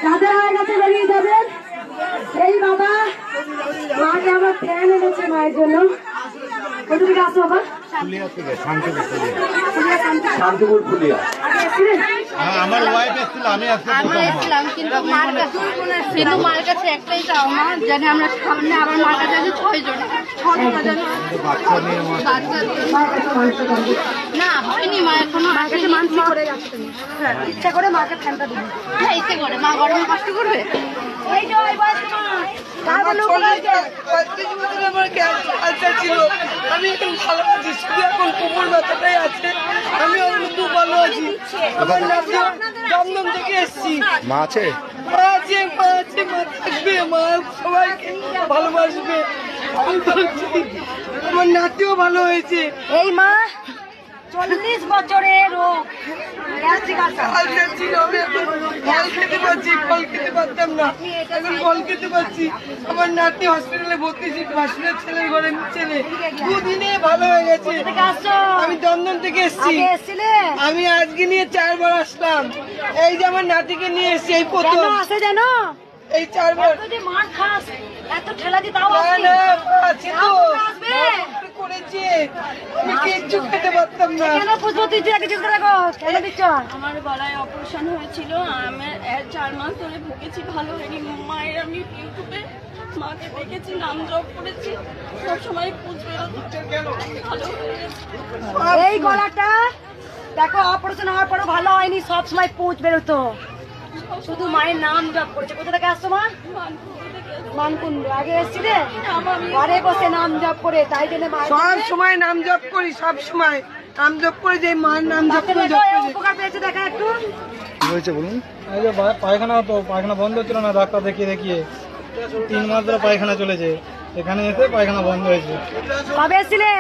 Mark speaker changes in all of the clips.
Speaker 1: যাদের হয়ে গেছে বেরিয়ে যাবেন। এই বাবা মাকে আমার ফ্যান এনেছে মায়ের জন্য। কোথা থেকে আসো বাবা?
Speaker 2: শান্তিপুর ফুলিয়া।
Speaker 3: আমার ওয়াইফ এসেছিল, আমি এসেছিলাম, কিন্তু মার কাছে একটাই চাওয়া জানি আমরা সামনে আবার মার কাছে আছে 6 জন। না হয়নি মা, এখনো মার কাছে মানসিক করে যাচ্ছে। ইচ্ছা করে মাকে ফ্যানটা দিবে। হ্যাঁ ইচ্ছে করে, মা গরমে কষ্ট করবে। এই যে ওই বয়স্ক মা কার বলে
Speaker 4: আমার ক্যান্সার ছিল, আমি এখন ভালো আছি, শুধু এখন কোমর ব্যথাটাই আছে। আমি খুব ভালো আছি। আমার নাতি দমদম থেকে এসেছি।
Speaker 2: মা আছে?
Speaker 4: মা আছে, মা আছে, মা থাকবে, মা সবাইকে ভালোবাসবে। আমার নাতিও ভালো হয়েছে।
Speaker 1: এই মা 40 বছরের রোগ গ্যাস্ট্রিক
Speaker 4: আলসার ছিল, আমি এখন ফল খেতে পারছি, ফল খেতে পারতাম না, এখন ফল খেতে পারছি। আমার নাতি হসপিটালে ভর্তি ছিল, ভাসুরের ছেলের ঘরে ছেলে, 2 দিনে ভালো হয়ে গেছে। আমি দমদম থেকে এসেছি। আমি আজকে নিয়ে 4 বার আসলাম। এই যে আমার নাতিকে নিয়ে এসেছি, এই প্রথম
Speaker 1: আসে জানো
Speaker 4: এই 4 বার।
Speaker 1: মার খাস এত ঠেলা দি তাও
Speaker 4: না আছে তো করেছে, আমি কিচ্ছু খেতে পারতাম না।
Speaker 1: কেন পুজো দিচ্ছি আগে চিন্তা রাখো, কেন দিচ্ছ?
Speaker 5: আমার গলায় অপারেশন হয়েছিল, আমি 4 মাস ধরে ভুগেছি, ভালো হয়নি। মায়ের আমি ইউটিউবে মাকে দেখেছি, নাম জপ করেছি, সবসময় পুজ বেরোচ্ছে, ভালো হয়ে গেছে।
Speaker 1: এই গলাটা দেখো অপারেশন হওয়ার পরও ভালো হয়নি, সব সময় পুঁজ বেরোতো, শুধু মায়ের নাম জপ করছে। কোথা থেকে আসছো মা? মানকুণ্ড। আগে এসেছিলে ঘরে বসে নাম জপ করে, তাই জন্য
Speaker 4: সব সময় নাম জপ করি, সব সময় নাম জপ করে, যে মার নাম জপ করে
Speaker 1: উপকার পেয়েছে দেখা একটু।
Speaker 2: কি হয়েছে বলুন?
Speaker 6: এই যে পায়খানা, তো পায়খানা বন্ধ ছিল না, ডাক্তার দেখিয়ে 3 মাস ধরে পায়খানা চলেছে, এখানে এসে পায়খানা বন্ধ হয়েছে।
Speaker 1: কবে এসেছিলে?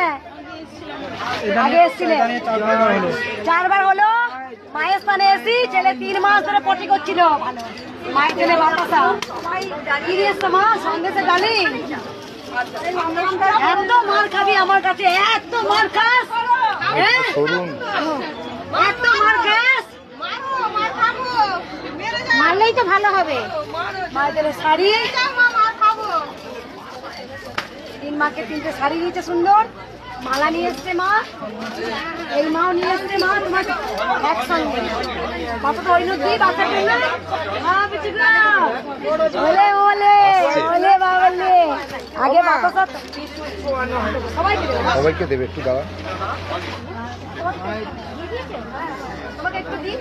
Speaker 1: আগে এসেছিলে? 4 বার হলো। মায়ের স্থানে এসি, ছেলে 3 মাস ধরে পটি করছিল, ভালো মায়ের ছেলে বাতাসা কি দিয়েছে মা? সন্দেশে ডালি। এত মার খাবি আমার কাছে, এত মার খাস, এত মার খাস, মারলেই তো ভালো হবে। মায়ের শাড়ি 3 মাকে 3টে শাড়ি নিয়েছে, সুন্দর মালা নিয়ে এসছে মা, এই মাও নিয়ে এসছে মা, তোমার একসঙ্গে কতটা হইল কি বাচ্চার জন্য। ওলে ওলে ওলে বাবলে, আগে বাতাসা
Speaker 2: সবাইকে দেবে একটু দাঁড়া।
Speaker 1: তোমাকে একটু দিই।